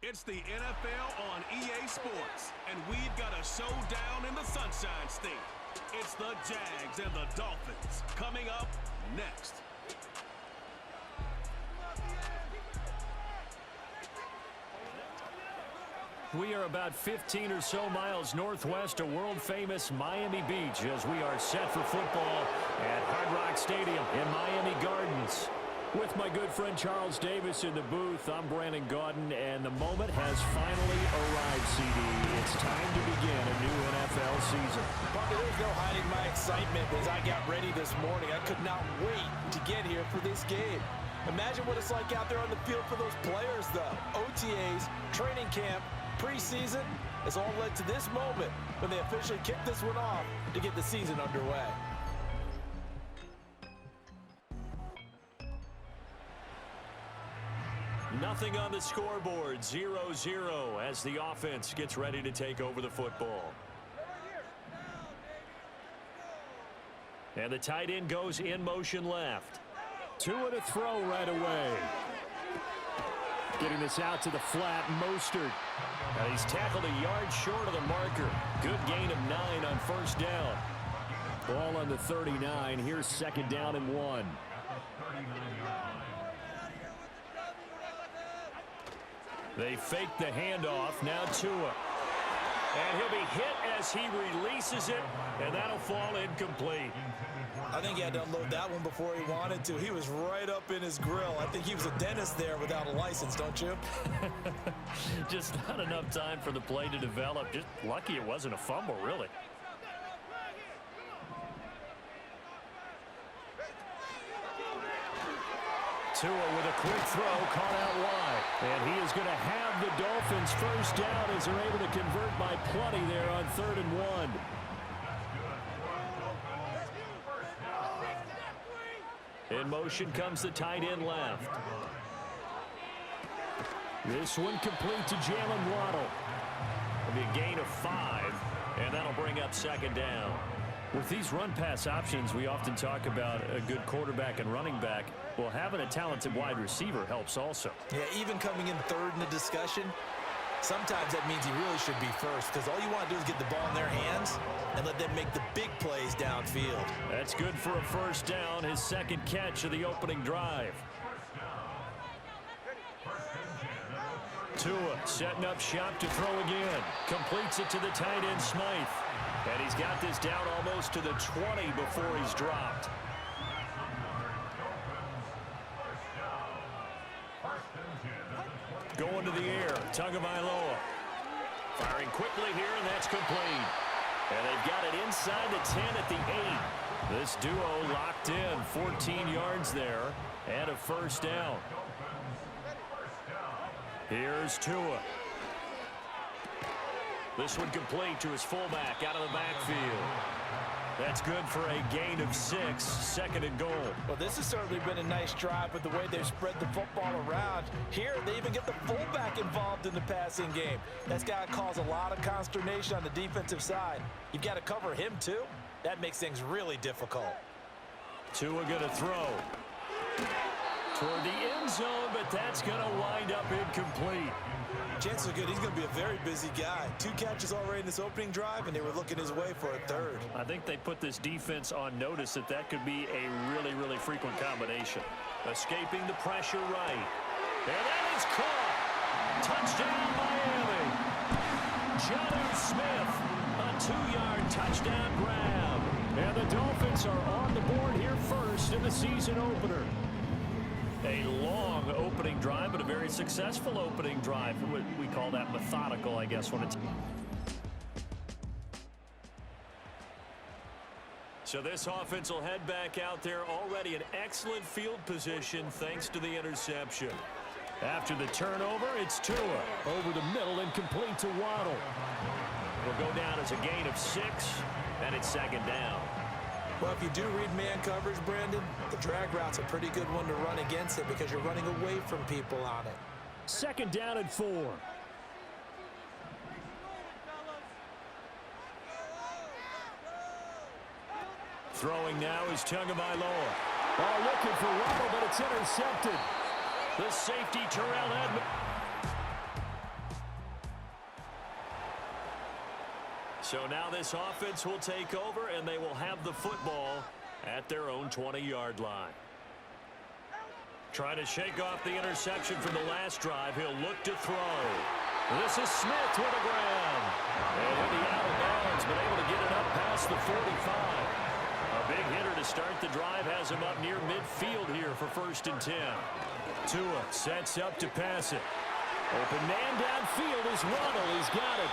It's the NFL on EA Sports, and we've got a showdown in the Sunshine State. It's the Jags and the Dolphins coming up next. We are about 15 or so miles northwest of world-famous Miami Beach as we are set for football at Hard Rock Stadium in Miami Gardens. With my good friend Charles Davis in the booth, I'm Brandon Gaudin, and the moment has finally arrived, CD. It's time to begin a new NFL season. Parker, there's no hiding my excitement as I got ready this morning. I could not wait to get here for this game. Imagine what it's like out there on the field for those players, though. OTAs, training camp, preseason has all led to this moment when they officially kick this one off to get the season underway. Nothing on the scoreboard, 0-0 as the offense gets ready to take over the football. And the tight end goes in motion left. Tua to throw right away. Getting this out to the flat, Mostert. Now he's tackled a yard short of the marker. Good gain of 9 on first down. Ball on the 39. Here's second down and 1. They fake the handoff. Now Tua. And he'll be hit as he releases it, and that'll fall incomplete. I think he had to unload that one before he wanted to. He was right up in his grill. I think he was a dentist there without a license, don't you? Just not enough time for the play to develop. Just lucky it wasn't a fumble, really. Tua with a quick throw, caught out wide. And he is going to have the Dolphins first down as they're able to convert by plenty there on 3rd and 1. In motion comes the tight end left. This one complete to Jalen Waddle. It'll be a gain of 5, and that'll bring up second down. With these run-pass options, we often talk about a good quarterback and running back. Well, having a talented wide receiver helps also. Yeah, even coming in 3rd in the discussion, sometimes that means he really should be first because all you want to do is get the ball in their hands and let them make the big plays downfield. That's good for a first down, his second catch of the opening drive. Tua setting up shop to throw again. Completes it to the tight end, Smythe. And he's got this down almost to the 20 before he's dropped. Going to the air, Tagovailoa. Firing quickly here, and that's complete. And they've got it inside the 10 at the 8. This duo locked in, 14 yards there, and a first down. Here's Tua. This one complete to his fullback out of the backfield. That's good for a gain of 6, 2nd and goal. Well, this has certainly been a nice drive with the way they've spread the football around. Here, they even get the fullback involved in the passing game. That's got to cause a lot of consternation on the defensive side. You've got to cover him, too. That makes things really difficult. Tua going to throw toward the end zone, but that's going to wind up incomplete. Chances are good he's going to be a very busy guy. 2 catches already in this opening drive, and they were looking his way for a 3rd. I think they put this defense on notice that that could be a really, really frequent combination. Escaping the pressure right. And that is caught. Touchdown, Miami. Jonnu Smith, a 2-yard touchdown grab. And the Dolphins are on the board here first in the season opener. A long opening drive, but a very successful opening drive. We call that methodical, I guess, when it's... So this offense will head back out there, already in excellent field position thanks to the interception. After the turnover, it's Tua. Over the middle and complete to Waddle. Will go down as a gain of 6, and it's second down. Well, if you do read man coverage, Brandon, the drag route's a pretty good one to run against it because you're running away from people on it. Second down and 4. Throwing now is Tagovailoa. Ball looking for Waddle, but it's intercepted. The safety, Terrell Edmonds. So now this offense will take over, and they will have the football at their own 20-yard line. Trying to shake off the interception from the last drive. He'll look to throw. This is Smith with a grab. And he'll be out of bounds, but able to get it up past the 45. A big hitter to start the drive has him up near midfield here for 1st and 10. Tua sets up to pass it. Open man downfield is Waddle. He's got it.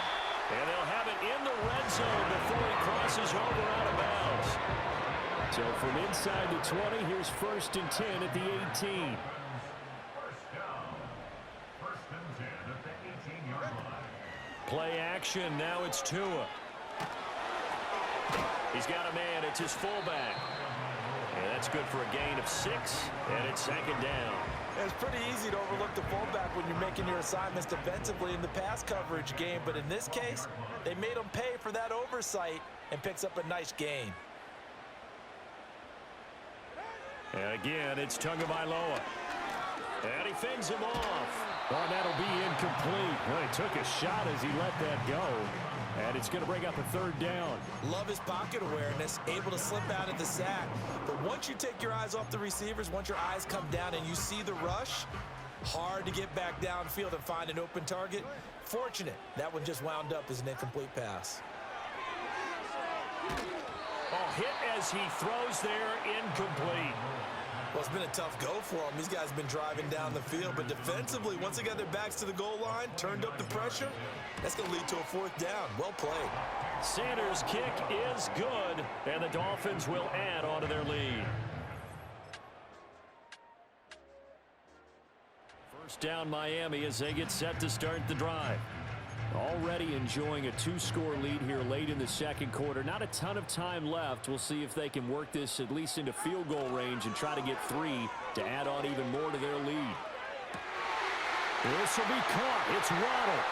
And they'll have it in the red zone before he crosses over out of bounds. So from inside the 20, here's 1st and 10 at the 18. Play action. Now it's Tua. He's got a man. It's his fullback. And that's good for a gain of 6. And it's 2nd down. It's pretty easy to overlook the fullback when you're making your assignments defensively in the pass coverage game. But in this case, they made him pay for that oversight and picks up a nice gain. And again, it's Tagovailoa. And he fends him off. Well, that'll be incomplete. Well, he took a shot as he let that go. And it's going to bring up a 3rd down. Love his pocket awareness, able to slip out of the sack. But once you take your eyes off the receivers, once your eyes come down and you see the rush, hard to get back downfield and find an open target. Fortunate, that one just wound up as an incomplete pass. Oh, hit as he throws there, incomplete. Well, it's been a tough go for him. These guys have been driving down the field. But defensively, once they got their backs to the goal line, turned up the pressure, that's going to lead to a 4th down. Well played. Sanders' kick is good, and the Dolphins will add on to their lead. 1st down Miami as they get set to start the drive. Already enjoying a 2-score lead here late in the 2nd quarter. Not a ton of time left. We'll see if they can work this at least into field goal range and try to get 3 to add on even more to their lead. This will be caught. It's Waddle.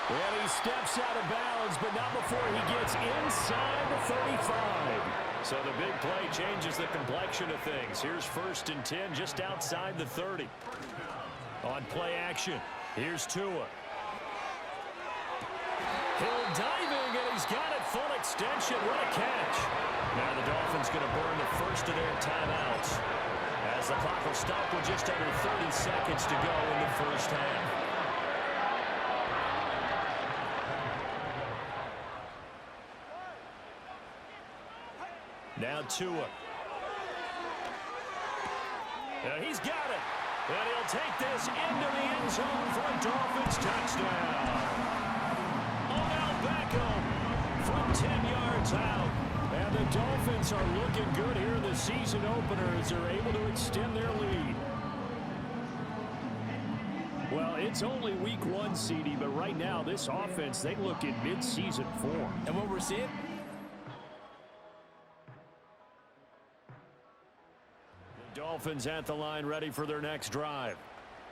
And he steps out of bounds, but not before he gets inside the 35. So the big play changes the complexion of things. Here's 1st and 10 just outside the 30. On play action, here's Tua. Hill diving, and he's got it full extension. What a catch. Now the Dolphins going to burn the first of their timeouts as the clock will stop with just under 30 seconds to go in the 1st half. Now Tua. And he's got it. And he'll take this into the end zone for a Dolphins touchdown. From 10 yards out. And the Dolphins are looking good here in the season opener as they're able to extend their lead. Well, it's only week 1, CD, but right now this offense, they look in mid-season form. And what we're seeing? The Dolphins at the line ready for their next drive.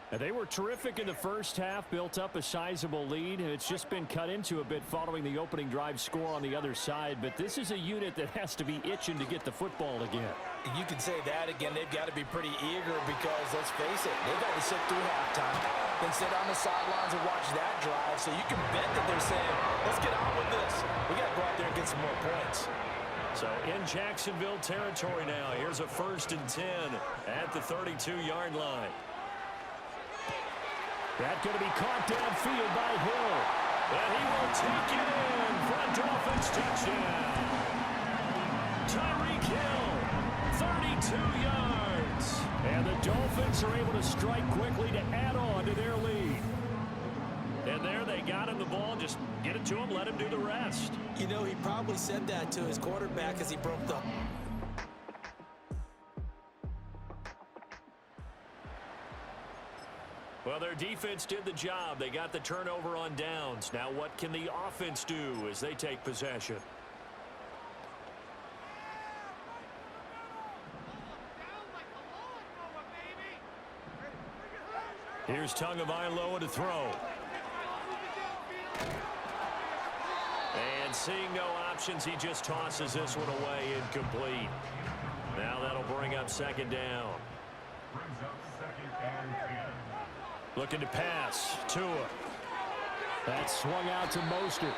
And they were terrific in the 1st half, built up a sizable lead, and it's just been cut into a bit following the opening drive score on the other side. But this is a unit that has to be itching to get the football again. You can say that again. They've got to be pretty eager because, let's face it, they've got to sit through halftime, then sit on the sidelines and watch that drive. So you can bet that they're saying, let's get on with this. We got to go out there and get some more points. So in Jacksonville territory now, here's a 1st and 10 at the 32-yard line. That's going to be caught downfield by Hill. And he will take it in for a Dolphins touchdown. Tyreek Hill, 32 yards. And the Dolphins are able to strike quickly to add on to their lead. And there they got him the ball. Just get it to him, let him do the rest. You know, he probably said that to his quarterback as he broke the... Well, their defense did the job. They got the turnover on downs. Now what can the offense do as they take possession? Here's Tagovailoa to throw. And seeing no options, he just tosses this one away, incomplete. Now that'll bring up 2nd down. Looking to pass. Tua. That swung out to Mostert.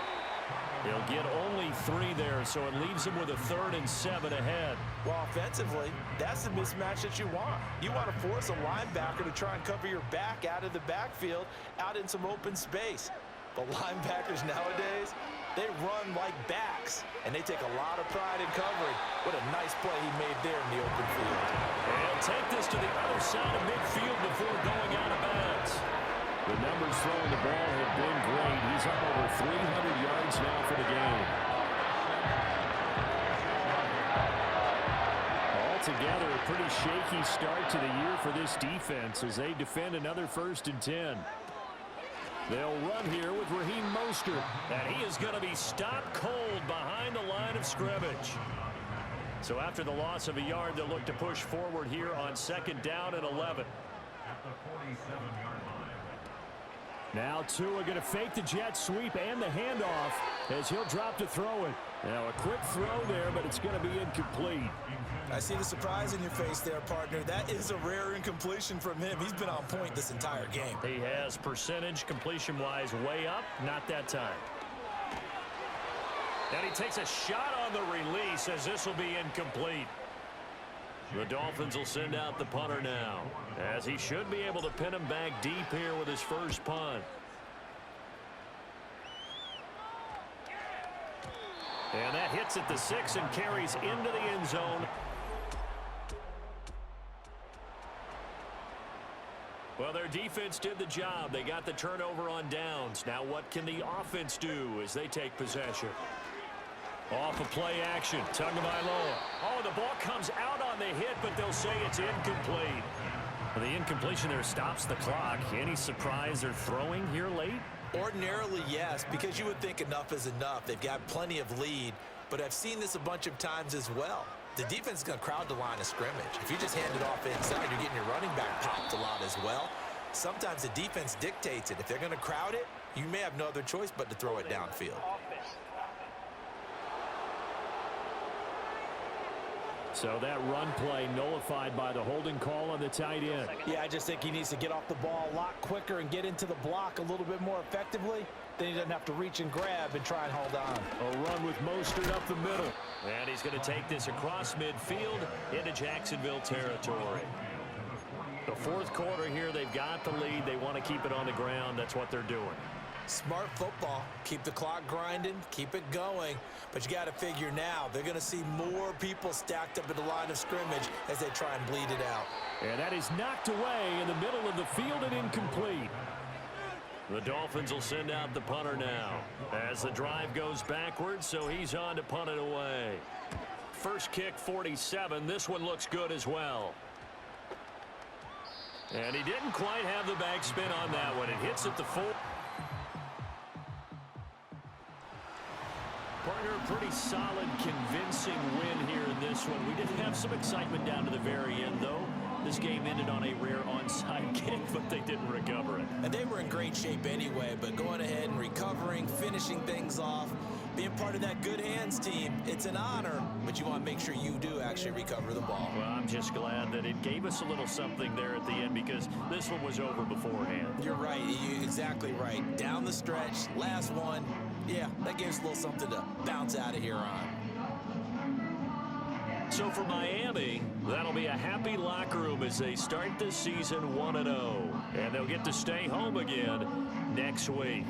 He'll get only 3 there, so it leaves him with a 3rd and 7 ahead. Well, offensively, that's the mismatch that you want. You want to force a linebacker to try and cover your back out of the backfield, out in some open space. But linebackers nowadays, they run like backs, and they take a lot of pride in covering. What a nice play he made there in the open field. And he'll take this to the other side of midfield before going out of bounds. The numbers throwing the ball have been great. He's up over 300 yards now for the game. Altogether, a pretty shaky start to the year for this defense as they defend another 1st and 10. They'll run here with Raheem Mostert. And he is going to be stopped cold behind the line of scrimmage. So after the loss of a yard, they'll look to push forward here on 2nd down and 11. At the 47-yard line. Now Tua going to fake the jet sweep and the handoff as he'll drop to throw it. Now a quick throw there, but it's going to be incomplete. I see the surprise in your face there, partner. That is a rare incompletion from him. He's been on point this entire game. He has percentage completion-wise way up, not that time. And he takes a shot on the release as this will be incomplete. The Dolphins will send out the punter now, as he should be able to pin him back deep here with his first punt. And that hits at the 6 and carries into the end zone. Well, their defense did the job. They got the turnover on downs. Now what can the offense do as they take possession? Off of play action, Tagovailoa. Oh, the ball comes out on the hit, but they'll say it's incomplete. Well, the incompletion there stops the clock. Any surprise they're throwing here late? Ordinarily, yes, because you would think enough is enough. They've got plenty of lead, but I've seen this a bunch of times as well. The defense is going to crowd the line of scrimmage. If you just hand it off inside, you're getting your running back popped a lot as well. Sometimes the defense dictates it. If they're going to crowd it, you may have no other choice but to throw it downfield. So that run play nullified by the holding call on the tight end. Yeah, I just think he needs to get off the ball a lot quicker and get into the block a little bit more effectively. Then he doesn't have to reach and grab and try and hold on. A run with Mostert up the middle. And he's going to take this across midfield into Jacksonville territory. The 4th quarter here, they've got the lead. They want to keep it on the ground. That's what they're doing. Smart football. Keep the clock grinding, keep it going. But you got to figure now, they're going to see more people stacked up at the line of scrimmage as they try and bleed it out. And that is knocked away in the middle of the field and incomplete. The Dolphins will send out the punter now as the drive goes backwards, so he's on to punt it away. First kick, 47. This one looks good as well. And he didn't quite have the backspin on that one. It hits at the 4. Partner, a pretty solid, convincing win here in this one. We did have some excitement down to the very end, though. This game ended on a rare onside kick, but they didn't recover it. And they were in great shape anyway, but going ahead and recovering, finishing things off, being part of that good hands team, it's an honor, but you want to make sure you do actually recover the ball. Well, I'm just glad that it gave us a little something there at the end because this one was over beforehand. You're right. You're exactly right. Down the stretch, last one. Yeah, that gives us a little something to bounce out of here on. So for Miami, that'll be a happy locker room as they start this season 1-0. And they'll get to stay home again next week.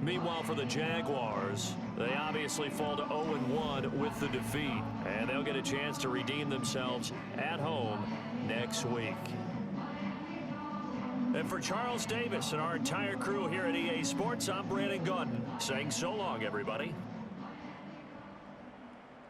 Meanwhile, for the Jaguars, they obviously fall to 0-1 with the defeat. And they'll get a chance to redeem themselves at home next week. And for Charles Davis and our entire crew here at EA Sports, I'm Brandon Gaudin saying so long, everybody.